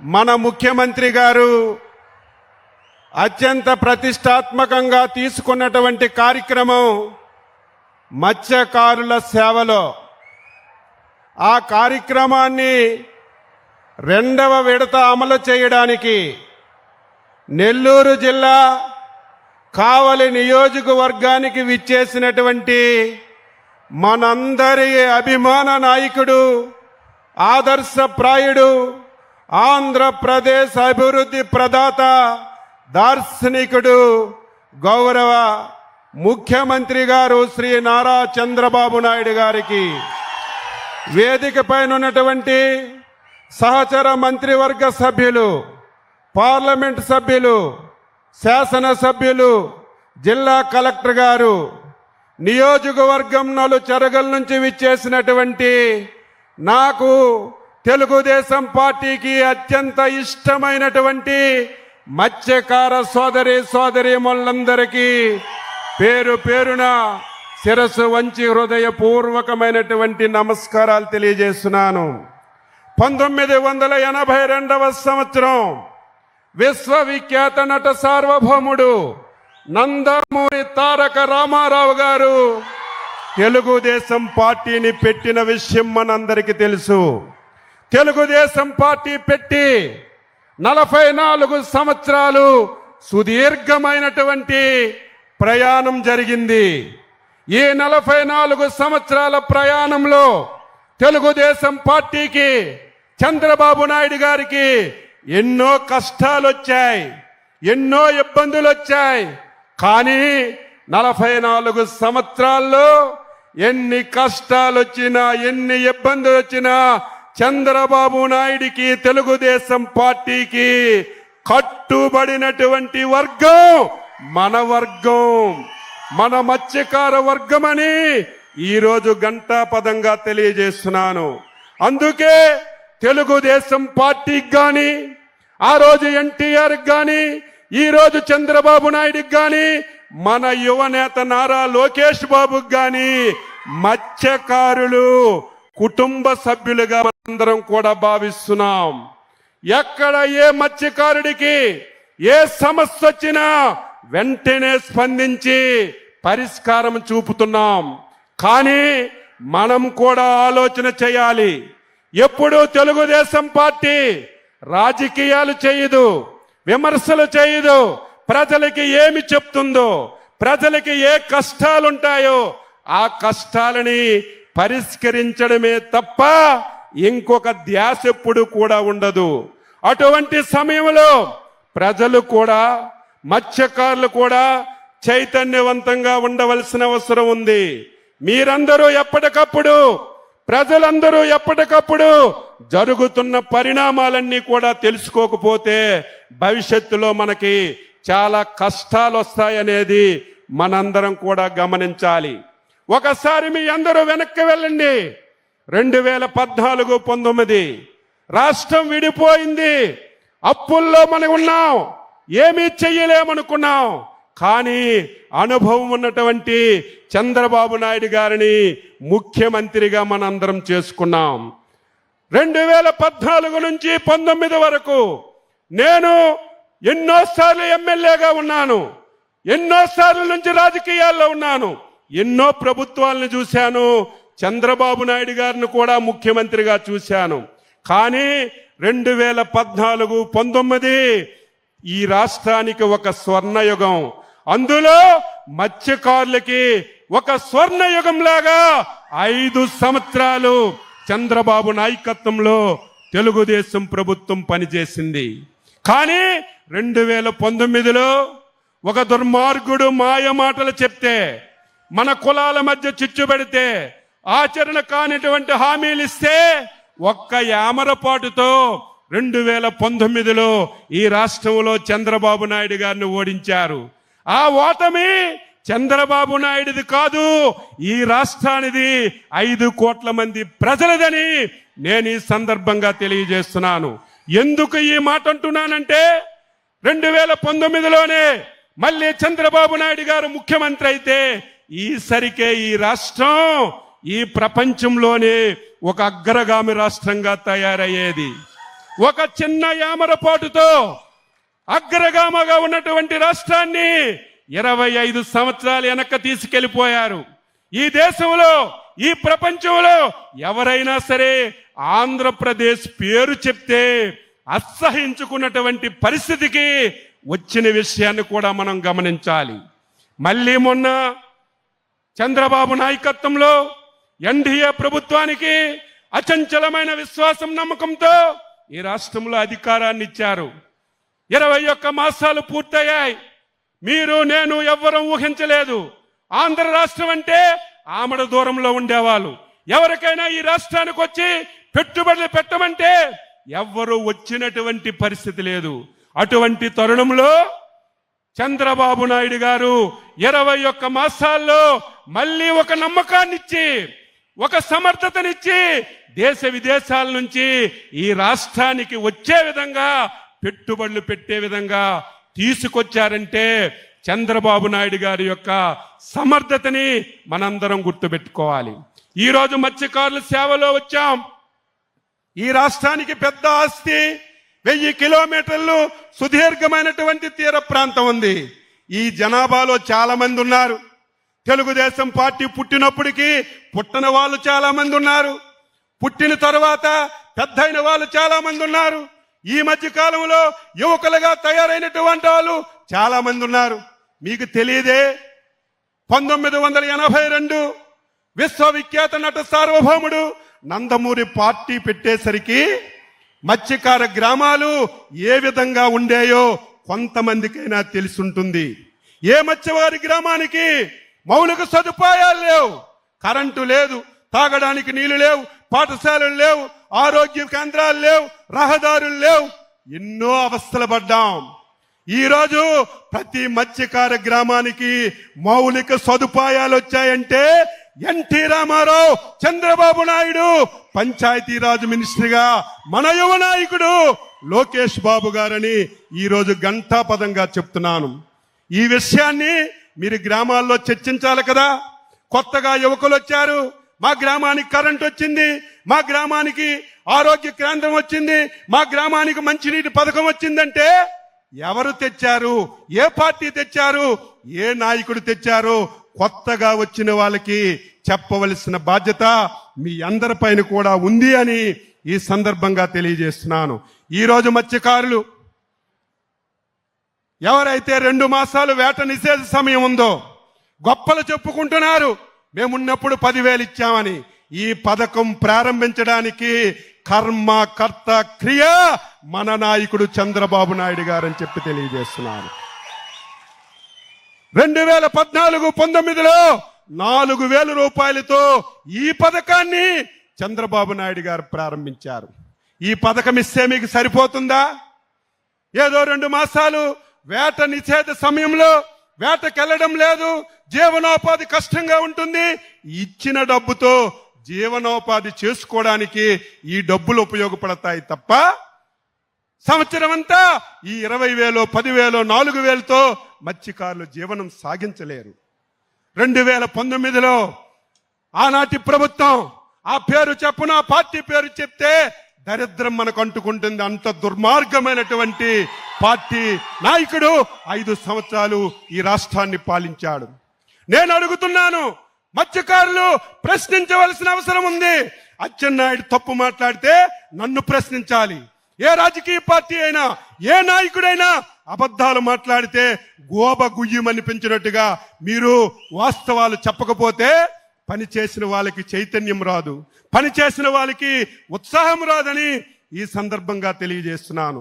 మన ముఖ్యమంత్రి గారు అత్యంత ప్రతిష్టాత్మకంగా తీసుకున్నటువంటి కార్యక్రమం మత్స్యకారుల సేవలో. ఆ కార్యక్రమాన్ని రెండవ విడత అమలు చేయడానికి నెల్లూరు జిల్లా కావలి నియోజకవర్గానికి విచ్చేసినటువంటి మనందరి అభిమాన నాయకుడు, ఆదర్శప్రాయుడు, ఆంధ్రప్రదేశ్ అభివృద్ధి ప్రదాత, దార్శనికుడు, గౌరవ ముఖ్యమంత్రి గారు శ్రీ నారా చంద్రబాబు నాయుడు గారికి, వేదిక పైన ఉన్నటువంటి సహచర మంత్రివర్గ సభ్యులు, పార్లమెంట్ సభ్యులు, శాసనసభ్యులు, జిల్లా కలెక్టర్ గారు, నియోజకవర్గం నలుచెరగల నుంచి విచ్చేసినటువంటి నాకు తెలుగుదేశం పార్టీకి అత్యంత ఇష్టమైనటువంటి మత్స్యకార సోదరీమణులందరికీ పేరు పేరున శిరస్సు వంచి హృదయపూర్వకమైనటువంటి నమస్కారాలు తెలియజేస్తున్నాను. 1982వ సంవత్సరం విశ్వవిఖ్యాత నట సార్వభౌముడు నందమూరి తారక రామారావు గారు తెలుగుదేశం పార్టీని పెట్టిన విషయం మనందరికీ తెలుసు. తెలుగుదేశం పార్టీ పెట్టి 44 సంవత్సరాలు సుదీర్ఘమైనటువంటి ప్రయాణం జరిగింది. ఈ 44 సంవత్సరాల ప్రయాణంలో తెలుగుదేశం పార్టీకి, చంద్రబాబు నాయుడు గారికి ఎన్నో కష్టాలు వచ్చాయి, ఎన్నో ఇబ్బందులు వచ్చాయి. కానీ 44 సంవత్సరాల్లో ఎన్ని కష్టాలు వచ్చినా, ఎన్ని ఇబ్బందులు వచ్చినా చంద్రబాబు నాయుడికి, తెలుగుదేశం పార్టీకి కట్టుబడినటువంటి వర్గం మన వర్గం, మన మత్స్యకార వర్గమని ఈరోజు ఘంటాపదంగా తెలియజేస్తున్నాను. అందుకే తెలుగుదేశం పార్టీకి గాని, ఆ రోజు ఎన్టీఆర్ గాని, ఈ రోజు చంద్రబాబు నాయుడుకి గాని, మన యువనేత నారా లోకేష్ బాబుకి గాని మత్స్యకారులు కుటుంబ సభ్యులుగా అందరం కూడా భావిస్తున్నాం. ఎక్కడ ఏ మత్స్యకారుడికి ఏ సమస్య వచ్చినా వెంటనే స్పందించి పరిష్కారం చూపుతున్నాం. కానీ మనం కూడా ఆలోచన చేయాలి. ఎప్పుడు తెలుగుదేశం పార్టీ రాజకీయాలు చేయదు, విమర్శలు చేయదు. ప్రజలకి ఏమి చెప్తుందో, ప్రజలకి ఏ కష్టాలుంటాయో ఆ కష్టాలని పరిష్కరించడమే తప్ప ఇంకొక ధ్యాస ఎప్పుడు కూడా ఉండదు. అటువంటి సమయంలో ప్రజలు కూడా, మత్స్యకారులు కూడా చైతన్యవంతంగా ఉండవలసిన అవసరం ఉంది. మీరందరూ ఎప్పటికప్పుడు, ప్రజలందరూ ఎప్పటికప్పుడు జరుగుతున్న పరిణామాలన్నీ కూడా తెలుసుకోకపోతే భవిష్యత్తులో మనకి చాలా కష్టాలు వస్తాయనేది మనందరం కూడా గమనించాలి. ఒకసారి మీ అందరూ వెనక్కి వెళ్ళండి. 2014-19 రాష్ట్రం విడిపోయింది. అప్పుల్లో మనం ఉన్నాం, ఏమీ చెయ్యలేమనుకున్నాం. కానీ అనుభవం ఉన్నటువంటి చంద్రబాబు నాయుడు గారిని ముఖ్యమంత్రిగా మనందరం చేసుకున్నాం. 2014 నుంచి 19 వరకు నేను ఎన్నోసార్లు ఎమ్మెల్యేగా ఉన్నాను, ఎన్నోసార్లు నుంచి రాజకీయాల్లో ఉన్నాను, ఎన్నో ప్రభుత్వాలను చూశాను, చంద్రబాబు నాయుడు గారిని కూడా ముఖ్యమంత్రిగా చూశాను. కానీ 2014-19 ఈ రాష్ట్రానికి ఒక స్వర్ణయుగం. అందులో మత్స్యకారులకి ఒక స్వర్ణయుగం లాగా 5 సంవత్సరాలు చంద్రబాబు నాయకత్వంలో తెలుగుదేశం ప్రభుత్వం పనిచేసింది. కానీ 2019లో ఒక దుర్మార్గుడు మాయ మాటలు చెప్తే, మన కులాల మధ్య చిచ్చు పెడితే, ఆచరణ కానిటువంటి హామీలు ఇస్తే ఒక్క యామరపాటుతో 2019లో ఈ రాష్ట్రంలో చంద్రబాబు నాయుడు గారిని ఓడించారు. ఆ ఓటమి చంద్రబాబు నాయుడిది కాదు, ఈ రాష్ట్రానిది 5 కోట్ల మంది ప్రజలదని నేను ఈ సందర్భంగా తెలియజేస్తున్నాను. ఎందుకు ఈ మాట అంటున్నానంటే 2019లోనే మళ్ళీ చంద్రబాబు నాయుడు గారు ముఖ్యమంత్రి అయితే ఈసరికే ఈ రాష్ట్రం ఈ ప్రపంచంలోనే ఒక అగ్రగామి రాష్ట్రంగా తయారయ్యేది. ఒక చిన్న యామరపాటుతో అగ్రగామగా ఉన్నటువంటి రాష్ట్రాన్ని 25 సంవత్సరాలు వెనక్కి తీసుకెళ్లిపోయారు. ఈ దేశంలో, ఈ ప్రపంచంలో ఎవరైనా సరే ఆంధ్రప్రదేశ్ పేరు చెప్తే అసహించుకున్నటువంటి పరిస్థితికి వచ్చిన విషయాన్ని కూడా మనం గమనించాలి. మళ్ళీ మొన్న చంద్రబాబు నాయకత్వంలో ఎన్డీఏ ప్రభుత్వానికి అచంచలమైన విశ్వాసం, నమ్మకంతో ఈ రాష్ట్రంలో అధికారాన్ని ఇచ్చారు. 21 మాసాలు పూర్తయ్యాయి. మీరు, నేను ఎవ్వరూ ఊహించలేదు. ఆంధ్ర రాష్ట్రం అంటే ఆమడ దూరంలో ఉండేవాళ్ళు. ఎవరికైనా ఈ రాష్ట్రానికి వచ్చి పెట్టుబడులు పెట్టమంటే ఎవ్వరూ వచ్చినటువంటి పరిస్థితి లేదు. అటువంటి తరుణంలో చంద్రబాబు నాయుడు గారు 21 మాసాల్లో మళ్ళీ ఒక నమ్మకాన్నిచ్చి, ఒక సమర్థతనిచ్చి దేశ విదేశాల నుంచి ఈ రాష్ట్రానికి వచ్చే విధంగా, పెట్టుబడులు పెట్టే విధంగా తీసుకొచ్చారంటే చంద్రబాబు నాయుడు గారి యొక్క సమర్థతని మనందరం గుర్తుపెట్టుకోవాలి. ఈరోజు మత్స్యకారుల సేవలో వచ్చాం. ఈ రాష్ట్రానికి పెద్ద ఆస్తి 1000 కిలోమీటర్లు సుదీర్ఘమైనటువంటి తీర ప్రాంతం ఉంది. ఈ జనాభాలో చాలా మంది ఉన్నారు. తెలుగుదేశం పార్టీ పుట్టినప్పటికీ పుట్టని వాళ్ళు చాలా మంది ఉన్నారు. పుట్టిన తర్వాత పెద్దయిన వాళ్ళు చాలా మంది ఉన్నారు. ఈ మధ్య కాలంలో యువకులుగా తయారైనటువంటి వాళ్ళు చాలా మంది ఉన్నారు. మీకు తెలియదే, 1982 విశ్వవిఖ్యాత నట సార్వభౌముడు నందమూరి పార్టీ పెట్టేసరికి మత్స్యకార గ్రామాలు ఏ విధంగా ఉండేయో కొంతమందికైనా తెలుసుంటుంది. ఏ మత్స్యవారి గ్రామానికి మౌలిక సదుపాయాలు లేవు, కరెంటు లేదు, తాగడానికి నీళ్లు లేవు, పాఠశాలలు లేవు, ఆరోగ్య కేంద్రాలు లేవు, రహదారులు లేవు. ఎన్నో అవస్థలు పడ్డాం. ఈరోజు ప్రతి మత్స్యకార గ్రామానికి మౌలిక సదుపాయాలు వచ్చాయంటే ఎన్టీ రామారావు, చంద్రబాబు నాయుడు పంచాయతీరాజ్ మినిస్టర్గా మన యువ నాయకుడు లోకేష్ బాబు గారని ఈరోజు ఘంటాపదంగా చెప్తున్నాను. ఈ విషయాన్ని మీరు గ్రామాల్లో చర్చించాలి కదా. కొత్తగా యువకులు వచ్చారు, మా గ్రామానికి కరెంట్ వచ్చింది, మా గ్రామానికి ఆరోగ్య కేంద్రం వచ్చింది, మా గ్రామానికి మంచినీటి పథకం వచ్చిందంటే ఎవరు తెచ్చారు, ఏ పార్టీ తెచ్చారు, ఏ నాయకుడు తెచ్చారు? కొత్తగా వచ్చిన వాళ్ళకి చెప్పవలసిన బాధ్యత మీ అందరిపైన కూడా ఉంది అని ఈ సందర్భంగా తెలియజేస్తున్నాను. ఈరోజు మత్స్యకారులు ఎవరైతే 2 మాసాలు వేట నిషేధ సమయం ఉందో గొప్పలు చెప్పుకుంటున్నారు, మేమున్నప్పుడు 10,000 ఇచ్చామని. ఈ పథకం ప్రారంభించడానికి కర్మ, కర్త, క్రియ మన నాయకుడు చంద్రబాబు నాయుడు గారని చెప్పి తెలియజేస్తున్నాను. 2014-19లో 4,000 రూపాయలతో ఈ పథకాన్ని చంద్రబాబు నాయుడు గారు ప్రారంభించారు. ఈ పథకం ఇస్తే మీకు సరిపోతుందా? ఏదో 2 మాసాలు వేట నిషేధ సమయంలో వేటకెళ్లడం లేదు, జీవనోపాధి కష్టంగా ఉంటుంది, ఇచ్చిన డబ్బుతో జీవనోపాధి చేసుకోవడానికి ఈ డబ్బులు ఉపయోగపడతాయి తప్ప సంవత్సరం అంతా ఈ 20,000, 10,000, 4,000తో మత్స్యకారులు జీవనం సాగించలేరు. 2019లో ఆనాటి ప్రభుత్వం ఆ పేరు చెప్పున, ఆ పార్టీ పేరు చెప్తే దరిద్రం మనకు అంటుకుంటుంది. అంత దుర్మార్గమైనటువంటి పార్టీ నాయకుడు 5 సంవత్సరాలు ఈ రాష్ట్రాన్ని పాలించాడు. నేను అడుగుతున్నాను, మత్స్యకారులు ప్రశ్నించవలసిన అవసరం ఉంది. అచ్చెన్నాయుడు తప్పు మాట్లాడితే నన్ను ప్రశ్నించాలి. ఏ రాజకీయ పార్టీ అయినా, ఏ నాయకుడైనా అబద్ధాలు మాట్లాడితే గోబ గుయ్యమనిపించినట్టుగా మీరు వాస్తవాలు చెప్పకపోతే పని చేసిన వాళ్ళకి చైతన్యం రాదు, పని చేసిన వాళ్ళకి ఉత్సాహం రాదని ఈ సందర్భంగా తెలియజేస్తున్నాను.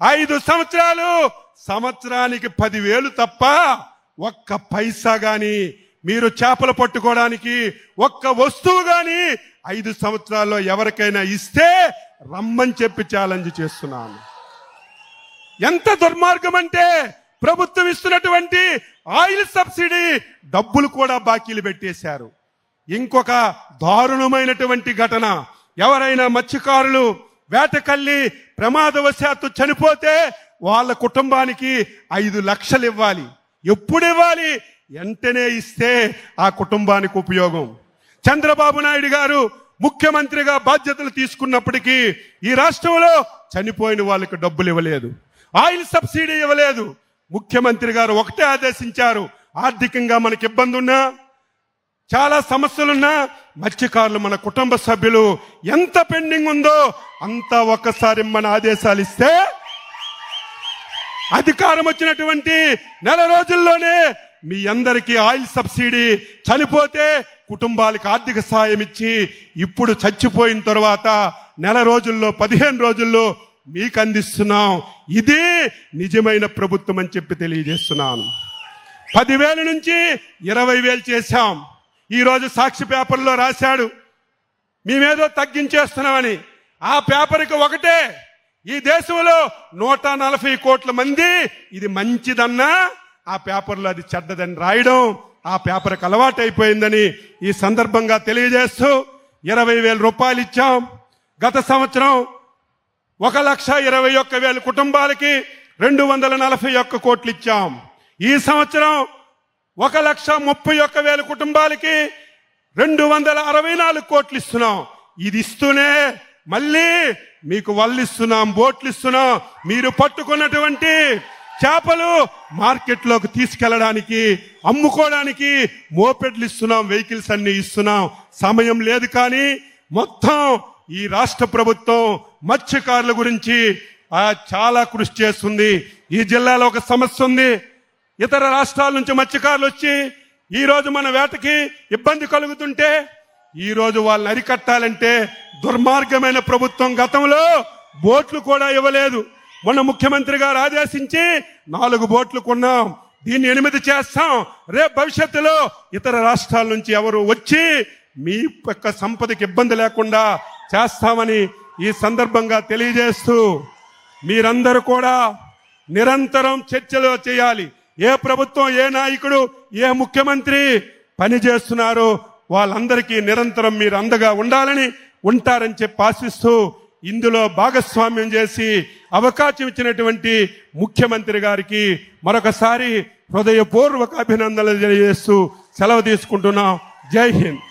5 సంవత్సరాలు, సంవత్సరానికి 10,000 తప్ప ఒక్క పైసా గాని మీరు చేపలు పట్టుకోవడానికి ఒక్క వస్తువు గాని 5 సంవత్సరాల్లో ఎవరికైనా ఇస్తే రమ్మని చెప్పి ఛాలెంజ్ చేస్తున్నాను. ఎంత దుర్మార్గం అంటే ప్రభుత్వం ఇస్తున్నటువంటి ఆయిల్ సబ్సిడీ డబ్బులు కూడా బాకీలు పెట్టేశారు. ఇంకొక దారుణమైనటువంటి ఘటన, ఎవరైనా మత్స్యకారులు వేటకెళ్ళి ప్రమాదవశాత్తు చనిపోతే వాళ్ళ కుటుంబానికి 5 లక్షలు ఇవ్వాలి. ఎప్పుడు ఇవ్వాలి? వెంటనే ఇస్తే ఆ కుటుంబానికి ఉపయోగం. చంద్రబాబు నాయుడు గారు ముఖ్యమంత్రిగా బాధ్యతలు తీసుకున్నప్పటికీ ఈ రాష్ట్రంలో చనిపోయిన వాళ్ళకి డబ్బులు ఇవ్వలేదు, ఆయిల్ సబ్సిడీ ఇవ్వలేదు. ముఖ్యమంత్రి గారు ఒకటే ఆదేశించారు, ఆర్థికంగా మనకి ఇబ్బంది ఉన్నా, చాలా సమస్యలున్నా మత్స్యకారులు మన కుటుంబ సభ్యులు ఎంత పెండింగ్ ఉందో అంతా ఒక్కసారి మన ఆదేశాలు ఇస్తే అధికారం వచ్చినటువంటి నెల రోజుల్లోనే మీ అందరికీ ఆయిల్ సబ్సిడీ, చనిపోతే కుటుంబాలకు ఆర్థిక సాయం ఇచ్చి ఇప్పుడు చచ్చిపోయిన తర్వాత నెల రోజుల్లో 15 రోజుల్లో మీకు అందిస్తున్నాం. ఇది నిజమైన ప్రభుత్వం అని చెప్పి తెలియజేస్తున్నాను. 10,000 నుంచి 20,000 చేశాం. ఈరోజు సాక్షి పేపర్లో రాశాడు మేమేదో తగ్గించేస్తున్నామని. ఆ పేపర్కి ఒకటే, ఈ దేశంలో 140 కోట్ల మంది ఇది మంచిదన్నా ఆ పేపర్లో అది చెడ్డదని రాయడం ఆ పేపర్కి అలవాటైపోయిందని ఈ సందర్భంగా తెలియజేస్తూ 20,000 రూపాయలు ఇచ్చాం. గత సంవత్సరం 1,21,000 కుటుంబాలకి 241 కోట్లు ఇచ్చాం. ఈ సంవత్సరం 1,31,000 కుటుంబాలకి 264 కోట్లు ఇస్తున్నాం. ఇది ఇస్తూనే మళ్ళీ మీకు వల్లు ఇస్తున్నాం, బోట్లు ఇస్తున్నాం. మీరు పట్టుకున్నటువంటి చేపలు మార్కెట్లోకి తీసుకెళ్లడానికి, అమ్ముకోవడానికి మోపెడ్లు ఇస్తున్నాం, వెహికల్స్ అన్ని ఇస్తున్నాం. సమయం లేదు కానీ మొత్తం ఈ రాష్ట్ర ప్రభుత్వం మత్స్యకారుల గురించి చాలా కృషి చేస్తుంది. ఈ జిల్లాలో ఒక సమస్య ఉంది. ఇతర రాష్ట్రాల నుంచి మత్స్యకారులు వచ్చి ఈ రోజు మన వేటకి ఇబ్బంది కలుగుతుంటే ఈ రోజు వాళ్ళని అరికట్టాలంటే దుర్మార్గమైన ప్రభుత్వం గతంలో బోట్లు కూడా ఇవ్వలేదు. మొన్న ముఖ్యమంత్రి గారు ఆదేశించి 4 బోట్లు కొన్నాం, దీన్ని 8 చేస్తాం. రేపు భవిష్యత్తులో ఇతర రాష్ట్రాల నుంచి ఎవరు వచ్చి మీ యొక్క సంపదకి ఇబ్బంది లేకుండా చేస్తామని ఈ సందర్భంగా తెలియజేస్తూ మీరందరూ కూడా నిరంతరం చర్చలు చేయాలి. ఏ ప్రభుత్వం, ఏ నాయకుడు, ఏ ముఖ్యమంత్రి పని చేస్తున్నారో వాళ్ళందరికీ నిరంతరం మీరు అండగా ఉండాలని, ఉంటారని చెప్పి ఆశిస్తూ ఇందులో భాగస్వామ్యం చేసి అవకాశం ఇచ్చినటువంటి ముఖ్యమంత్రి గారికి మరొకసారి హృదయపూర్వక అభినందనలు తెలియజేస్తూ సెలవు తీసుకుంటున్నాం. జై హింద్.